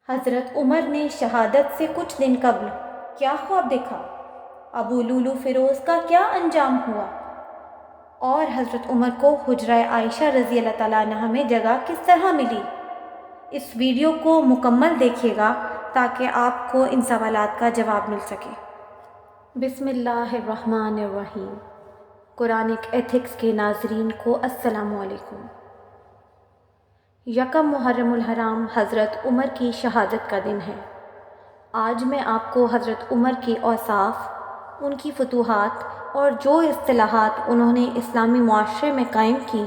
حضرت عمر نے شہادت سے کچھ دن قبل کیا خواب دیکھا؟ ابو لولو فیروز کا کیا انجام ہوا؟ اور حضرت عمر کو حجرہ عائشہ رضی اللہ تعالیٰ عنہ میں جگہ کس طرح ملی؟ اس ویڈیو کو مکمل دیکھیے گا تاکہ آپ کو ان سوالات کا جواب مل سکے۔ بسم اللہ الرحمن الرحیم۔ قرآنک ایتھکس کے ناظرین کو السلام علیکم۔ یکم محرم الحرام حضرت عمر کی شہادت کا دن ہے۔ آج میں آپ کو حضرت عمر کے اوصاف، ان کی فتوحات اور جو اصطلاحات انہوں نے اسلامی معاشرے میں قائم کی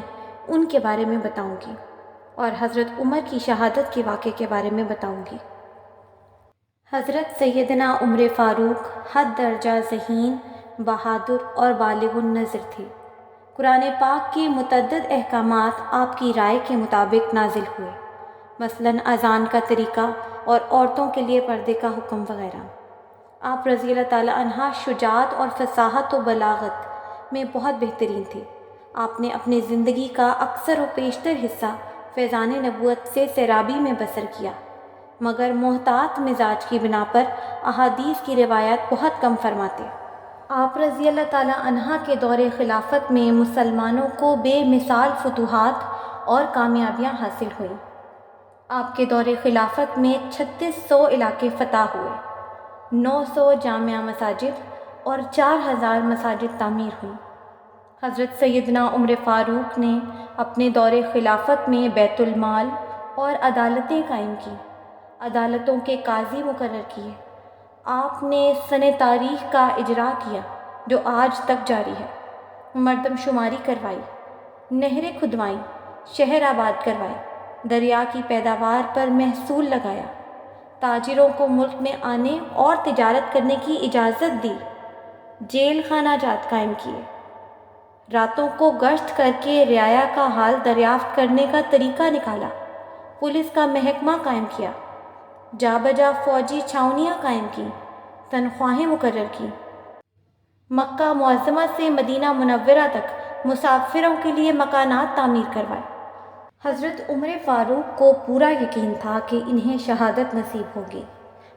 ان کے بارے میں بتاؤں گی، اور حضرت عمر کی شہادت کے واقعے کے بارے میں بتاؤں گی۔ حضرت سیدنا عمر فاروق حد درجہ ذہین، بہادر اور بالغ النظر تھے۔ قرآن پاک کے متعدد احکامات آپ کی رائے کے مطابق نازل ہوئے، مثلاً اذان کا طریقہ اور عورتوں کے لیے پردے کا حکم وغیرہ۔ آپ رضی اللہ تعالیٰ عنہ شجاعت اور فصاحت و بلاغت میں بہت بہترین تھے۔ آپ نے اپنی زندگی کا اکثر و بیشتر حصہ فیضان نبوت سے سیرابی میں بسر کیا، مگر محتاط مزاج کی بنا پر احادیث کی روایات بہت کم فرماتے۔ آپ رضی اللہ تعالیٰ عنہ کے دور خلافت میں مسلمانوں کو بے مثال فتوحات اور کامیابیاں حاصل ہوئیں۔ آپ کے دور خلافت میں 3600 علاقے فتح ہوئے، 900 جامع مساجد اور 4000 مساجد تعمیر ہوئیں۔ حضرت سیدنا عمر فاروق نے اپنے دور خلافت میں بیت المال اور عدالتیں قائم کی، عدالتوں کے قاضی مقرر کیے۔ آپ نے سن تاریخ کا اجرا کیا جو آج تک جاری ہے، مردم شماری کروائی، نہریں کھدوائیں، شہر آباد کروائے، دریا کی پیداوار پر محصول لگایا، تاجروں کو ملک میں آنے اور تجارت کرنے کی اجازت دی، جیل خانہ جات قائم کیے، راتوں کو گشت کر کے رعایا کا حال دریافت کرنے کا طریقہ نکالا، پولیس کا محکمہ قائم کیا، جا بجا فوجی چھاؤنیاں قائم کی، تنخواہیں مقرر کی، مکہ معظمہ سے مدینہ منورہ تک مسافروں کے لیے مکانات تعمیر کروائے۔ حضرت عمر فاروق کو پورا یقین تھا کہ انہیں شہادت نصیب ہوگی۔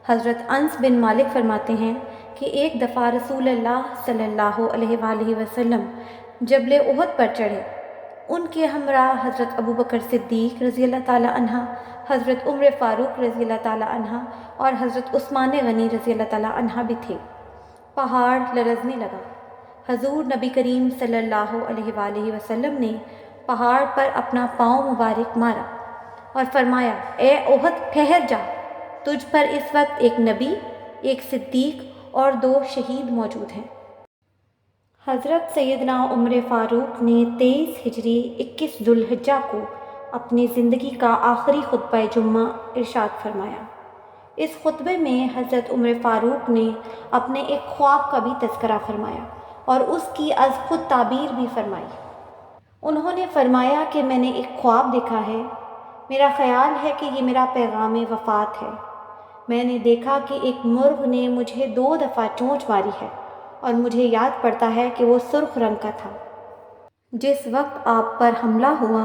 حضرت انس بن مالک فرماتے ہیں کہ ایک دفعہ رسول اللہ صلی اللہ علیہ وآلہ وسلم جبل احد پر چڑھے۔ ان کے ہمراہ حضرت ابوبکر صدیق رضی اللہ تعالیٰ عنہ، حضرت عمر فاروق رضی اللہ تعالیٰ عنہ اور حضرت عثمان غنی رضی اللہ تعالیٰ عنہ بھی تھے۔ پہاڑ لرزنے لگا۔ حضور نبی کریم صلی اللہ علیہ وآلہ وسلم نے پہاڑ پر اپنا پاؤں مبارک مارا اور فرمایا، اے احد ٹھہر جا، تجھ پر اس وقت ایک نبی، ایک صدیق اور 2 شہید موجود ہیں۔ حضرت سیدنا عمر فاروق نے 23 ہجری 21 ذو الحجہ کو اپنی زندگی کا آخری خطبہ جمعہ ارشاد فرمایا۔ اس خطبے میں حضرت عمر فاروق نے اپنے ایک خواب کا بھی تذکرہ فرمایا اور اس کی از خود تعبیر بھی فرمائی۔ انہوں نے فرمایا کہ میں نے ایک خواب دیکھا ہے، میرا خیال ہے کہ یہ میرا پیغام وفات ہے۔ میں نے دیکھا کہ ایک مرغ نے مجھے 2 دفعہ چونچ ماری ہے اور مجھے یاد پڑتا ہے کہ وہ سرخ رنگ کا تھا۔ جس وقت آپ پر حملہ ہوا،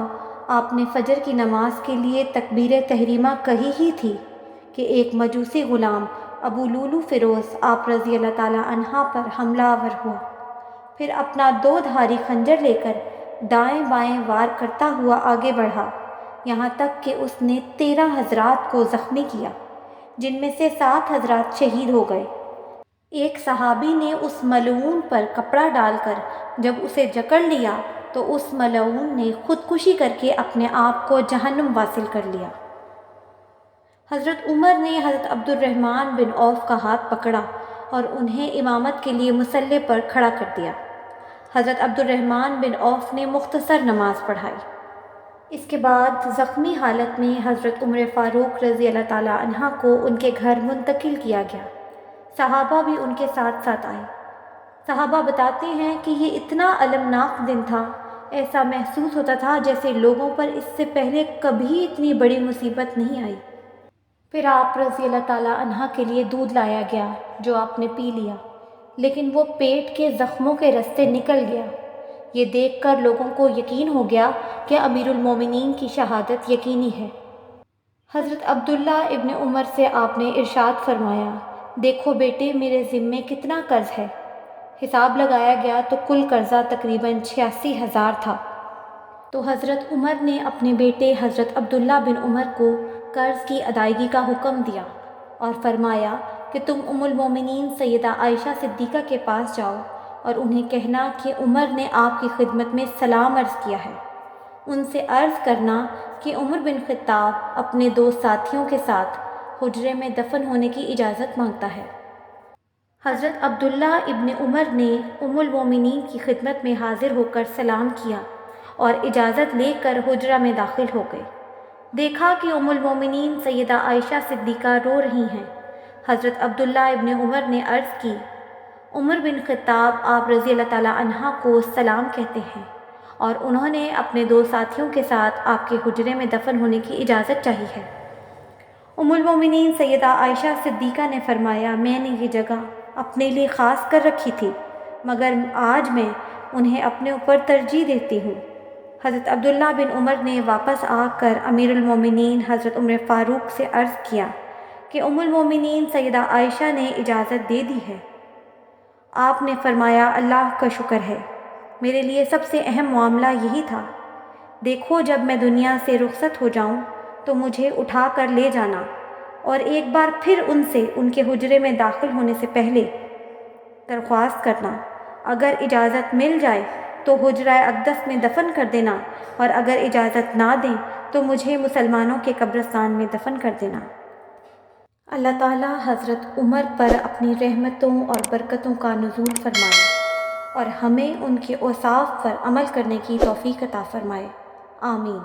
آپ نے فجر کی نماز کے لیے تکبیر تحریمہ کہی ہی تھی کہ ایک مجوسی غلام ابو لولو فیروز آپ رضی اللہ تعالیٰ عنہ پر حملہ آور ہوا، پھر اپنا 2 دھاری خنجر لے کر دائیں بائیں وار کرتا ہوا آگے بڑھا، یہاں تک کہ اس نے 13 حضرات کو زخمی کیا، جن میں سے 7 حضرات شہید ہو گئے۔ ایک صحابی نے اس ملعون پر کپڑا ڈال کر جب اسے جکڑ لیا تو اس ملعون نے خودکشی کر کے اپنے آپ کو جہنم واصل کر لیا۔ حضرت عمر نے حضرت عبد الرحمن بن عوف کا ہاتھ پکڑا اور انہیں امامت کے لیے مصلی پر کھڑا کر دیا۔ حضرت عبد الرحمن بن عوف نے مختصر نماز پڑھائی۔ اس کے بعد زخمی حالت میں حضرت عمر فاروق رضی اللہ تعالیٰ عنہ کو ان کے گھر منتقل کیا گیا۔ صحابہ بھی ان کے ساتھ ساتھ آئے۔ صحابہ بتاتے ہیں کہ یہ اتنا المناک دن تھا، ایسا محسوس ہوتا تھا جیسے لوگوں پر اس سے پہلے کبھی اتنی بڑی مصیبت نہیں آئی۔ پھر آپ رضی اللہ تعالیٰ عنہ کے لیے دودھ لایا گیا جو آپ نے پی لیا، لیکن وہ پیٹ کے زخموں کے رستے نکل گیا۔ یہ دیکھ کر لوگوں کو یقین ہو گیا کہ امیر المومنین کی شہادت یقینی ہے۔ حضرت عبداللہ ابن عمر سے آپ نے ارشاد فرمایا، دیکھو بیٹے، میرے ذمے کتنا قرض ہے۔ حساب لگایا گیا تو کل قرضہ تقریباً 86,000 تھا۔ تو حضرت عمر نے اپنے بیٹے حضرت عبداللہ بن عمر کو قرض کی ادائیگی کا حکم دیا اور فرمایا کہ تم ام المومنین سیدہ عائشہ صدیقہ کے پاس جاؤ اور انہیں کہنا کہ عمر نے آپ کی خدمت میں سلام عرض کیا ہے۔ ان سے عرض کرنا کہ عمر بن خطاب اپنے 2 ساتھیوں کے ساتھ حجرے میں دفن ہونے کی اجازت مانگتا ہے۔ حضرت عبداللہ ابن عمر نے ام المومنین کی خدمت میں حاضر ہو کر سلام کیا اور اجازت لے کر حجرہ میں داخل ہو گئے۔ دیکھا کہ ام المومنین سیدہ عائشہ صدیقہ رو رہی ہیں۔ حضرت عبداللہ ابن عمر نے عرض کی، عمر بن خطاب آپ رضی اللہ تعالیٰ عنہ کو سلام کہتے ہیں اور انہوں نے اپنے 2 ساتھیوں کے ساتھ آپ کے حجرے میں دفن ہونے کی اجازت چاہی ہے۔ ام المومنین سیدہ عائشہ صدیقہ نے فرمایا، میں نے یہ جگہ اپنے لیے خاص کر رکھی تھی، مگر آج میں انہیں اپنے اوپر ترجیح دیتی ہوں۔ حضرت عبداللہ بن عمر نے واپس آ کر امیر المومنین حضرت عمر فاروق سے عرض کیا کہ ام المومنین سیدہ عائشہ نے اجازت دے دی ہے۔ آپ نے فرمایا، اللہ کا شکر ہے، میرے لیے سب سے اہم معاملہ یہی تھا۔ دیکھو، جب میں دنیا سے رخصت ہو جاؤں تو مجھے اٹھا کر لے جانا اور ایک بار پھر ان سے ان کے حجرے میں داخل ہونے سے پہلے درخواست کرنا۔ اگر اجازت مل جائے تو حجرہ اقدس میں دفن کر دینا، اور اگر اجازت نہ دیں تو مجھے مسلمانوں کے قبرستان میں دفن کر دینا۔ اللہ تعالیٰ حضرت عمر پر اپنی رحمتوں اور برکتوں کا نزول فرمائے اور ہمیں ان کے اوصاف پر عمل کرنے کی توفیق عطا فرمائے، آمین۔